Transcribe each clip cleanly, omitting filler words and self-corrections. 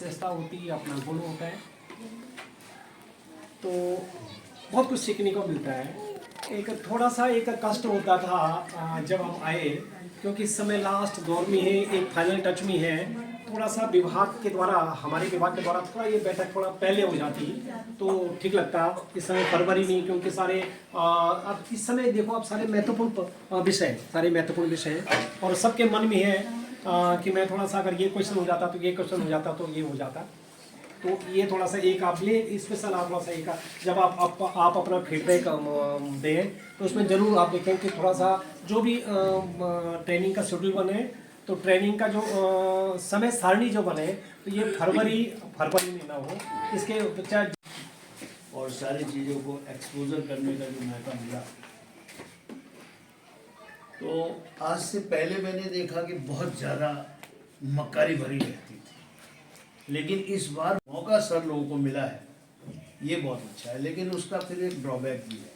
विशेषता होती है, अपना गुण होता है। तो बहुत कुछ सीखने को मिलता है। एक थोड़ा सा एक कष्ट होता था जब हम आए, क्योंकि इस समय लास्ट दौर में है, एक फाइनल टच में है। थोड़ा सा विभाग के द्वारा, हमारे विभाग के द्वारा थोड़ा ये बैठक थोड़ा पहले हो जाती तो ठीक लगता। इस समय फरवरी में, क्योंकि सारे अब इस समय देखो, अब सारे महत्वपूर्ण विषय, सारे महत्वपूर्ण विषय हैं और सबके मन में है कि मैं थोड़ा सा अगर ये क्वेश्चन हो जाता तो ये क्वेश्चन हो जाता तो ये हो जाता। तो ये थोड़ा सा एक आप ये स्पेशल आप थोड़ा सा एक जब आप अपना फीडबैक दें तो उसमें ज़रूर आप देखें कि थोड़ा सा जो भी ट्रेनिंग का शेड्यूल बने, तो ट्रेनिंग का जो समय सारणी जो बने, तो ये फरवरी में ना हो, इसके बच्चा और सारी चीज़ों को एक्सपोजर करने का जो मौका मिला। तो आज से पहले मैंने देखा कि बहुत ज़्यादा मक्कारी भरी रहती थी, लेकिन इस बार मौका सर लोगों को मिला है, ये बहुत अच्छा है। लेकिन उसका फिर एक ड्रॉबैक भी है।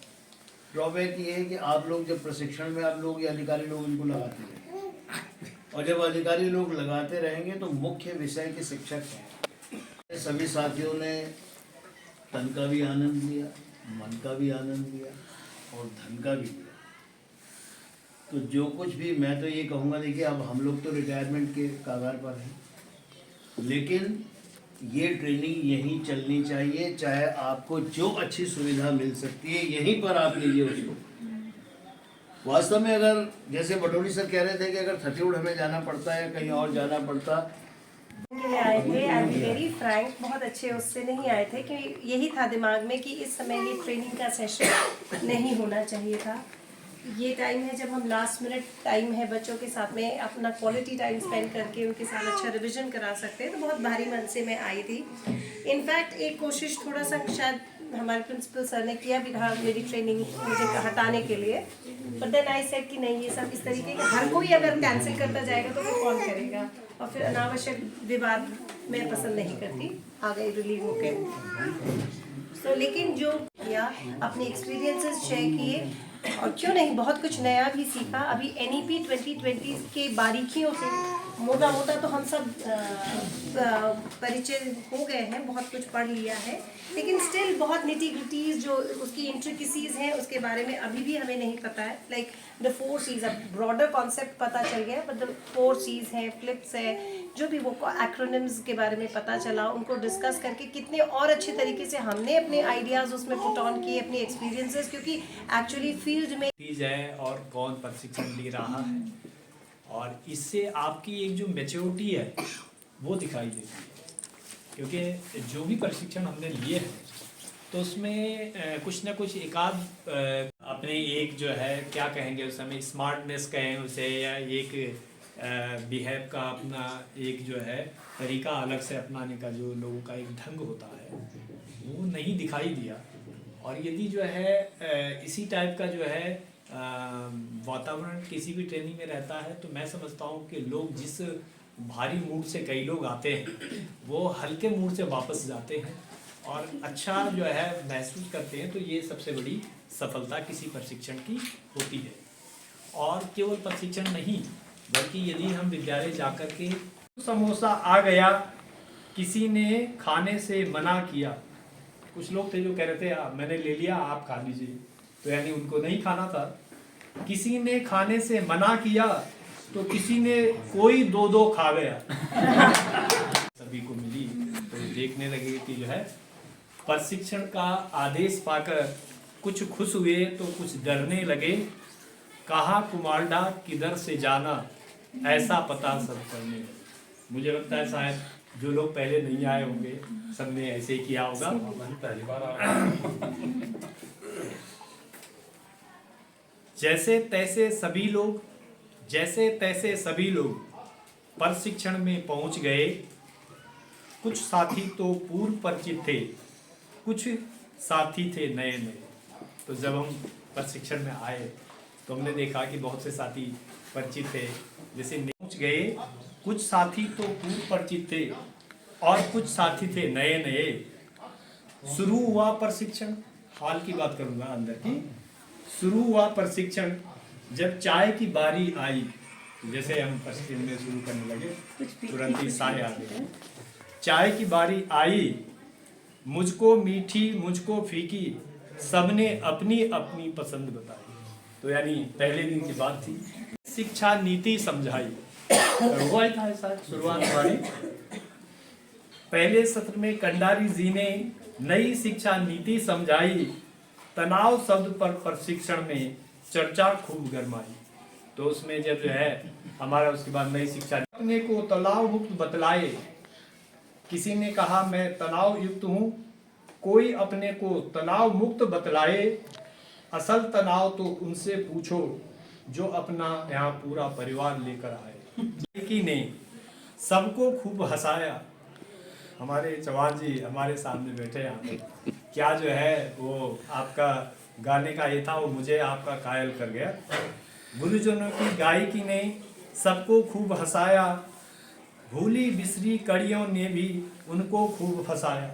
ड्रॉबैक ये है कि आप लोग जब प्रशिक्षण में आप लोग या अधिकारी लोग इनको लगाते रहेंगे, और जब अधिकारी लोग लगाते रहेंगे तो मुख्य विषय के शिक्षक हैं। सभी साथियों ने तन का भी आनंद लिया, मन का भी आनंद लिया और धन का भी लिया। तो जो कुछ भी, मैं तो ये कहूँगा, देखिए अब हम लोग तो रिटायरमेंट के कगार पर हैं, लेकिन ये ट्रेनिंग यहीं चलनी चाहिए। चाहे आपको जो अच्छी सुविधा मिल सकती है यहीं पर आप लीजिए उसको। वास्तव में अगर जैसे बटोली सर कह रहे थे कि अगर छत्तीसगढ़ हमें जाना पड़ता है, कहीं और जाना पड़ता, के लिए आए थे। आई एम वेरी फ्रैंक, बहुत अच्छे उससे नहीं आए थे कि यही था दिमाग में कि इस समय ये ट्रेनिंग का सेशन नहीं होना चाहिए था। ये टाइम है जब हम लास्ट मिनट टाइम है बच्चों के साथ में अपना क्वालिटी टाइम स्पेंड करके उनके साथ अच्छा रिवीजन करा सकते हैं। तो बहुत भारी मन से मैं आई थी। इनफैक्ट एक कोशिश थोड़ा सा शायद हमारे प्रिंसिपल सर ने किया भी था मेरी ट्रेनिंग मुझे हटाने के लिए, बट देन आई सेड कि नहीं, ये सब इस तरीके का हर कोई अगर कैंसिल करता जाएगा तो फिर कौन करेगा, और फिर अनावश्यक विवाद मैं पसंद नहीं करती। आ गई रिलीव होके। तो लेकिन जो किया, अपने एक्सपीरियंसेस शेयर किए, और क्यों नहीं बहुत कुछ नया भी सीखा। अभी NEP 2020 के बारीकियों से मोटा मोटा तो हम सब परिचय हो गए हैं, बहुत कुछ पढ़ लिया है, लेकिन स्टिल बहुत निटी ग्रिटीज जो उसकी इंट्रिकसीज हैं उसके बारे में अभी भी हमें नहीं पता है। लाइक द 4 C's, अब ब्रॉडर कॉन्सेप्ट पता चल गया, बट द 4 C's हैं, फ्लिप्स है, जो भी वो एक्रोनिम्स के बारे में पता चला, उनको डिस्कस करके कितने और अच्छे तरीके से हमने अपने आइडियाज़ उसमें पुट ऑन किए, अपनी एक्सपीरियंसेस, क्योंकि एक्चुअली फील्ड में है और कौन प्रशिक्षण ले रहा है, और इससे आपकी एक जो मैच्योरिटी है वो दिखाई देती है। क्योंकि जो भी प्रशिक्षण हमने लिए हैं तो उसमें कुछ ना कुछ एकाध अपने एक जो है क्या कहेंगे उस समय, स्मार्टनेस कहें उसे, या एक बिहेव का अपना एक जो है तरीका अलग से अपनाने का जो लोगों का एक ढंग होता है वो नहीं दिखाई दिया। और यदि जो है इसी टाइप का जो है वातावरण किसी भी ट्रेनिंग में रहता है, तो मैं समझता हूँ कि लोग जिस भारी मूड से कई लोग आते हैं वो हल्के मूड से वापस जाते हैं और अच्छा जो है महसूस करते हैं। तो ये सबसे बड़ी सफलता किसी प्रशिक्षण की होती है। और केवल प्रशिक्षण नहीं, बल्कि यदि हम विद्यालय जाकर के समोसा आ गया, किसी ने खाने से मना किया, कुछ लोग थे जो कह रहे थे मैंने ले लिया आप खा लीजिए, तो यानी उनको नहीं खाना था। किसी ने खाने से मना किया तो किसी ने कोई 2-2 खा गया। सभी को मिली तो देखने लगे कि जो है प्रशिक्षण का आदेश पाकर कुछ खुश हुए तो कुछ डरने लगे। कहा कुमारडा किधर से जाना, ऐसा पता सब करने। मुझे लगता है शायद जो लोग पहले नहीं आए होंगे सबने ऐसे ही किया होगा। पहली बार जैसे तैसे सभी लोग प्रशिक्षण में पहुंच गए। कुछ साथी तो पूर्व परिचित थे, कुछ साथी थे नए नए। तो जब हम प्रशिक्षण में आए तो हमने देखा कि बहुत से साथी परिचित थे, जैसे पहुंच गए। कुछ साथी तो पूर्व परिचित थे और कुछ साथी थे नए नए। शुरू हुआ प्रशिक्षण, हाल की बात करूंगा अंदर की। शुरू हुआ प्रशिक्षण, जब चाय की बारी आई, जैसे हम प्रशिक्षण में शुरू करने लगे तुरंत ही साय आ गए। चाय की बारी आई, मुझको मीठी मुझको फीकी, सबने अपनी अपनी पसंद बताई। तो यानी पहले दिन की बात थी। शिक्षा नीति समझाई, हुआ ही था ऐसा शुरुआत हमारी। पहले सत्र में कंडारी जी ने नई शिक्षा नीति समझाई, तनाव शब्द पर प्रशिक्षण में चर्चा खूब गरमाई। तो उसमें जब जो है हमारा उसके बाद नई शिक्षा, अपने को तनाव मुक्त बतलाए, किसी ने कहा मैं तनाव युक्त हूँ, कोई अपने को तनाव मुक्त बतलाए, असल तनाव तो उनसे पूछो जो अपना यहाँ पूरा परिवार लेकर आए। की ने सबको खूब हंसाया। हमारे चौहान जी हमारे सामने बैठे हैं, क्या जो है वो आपका गाने का ये था वो मुझे आपका कायल कर गया। गुरुजनों की गायकी ने सबको खूब हंसाया, भूली बिसरी कड़ियों ने भी उनको खूब फंसाया।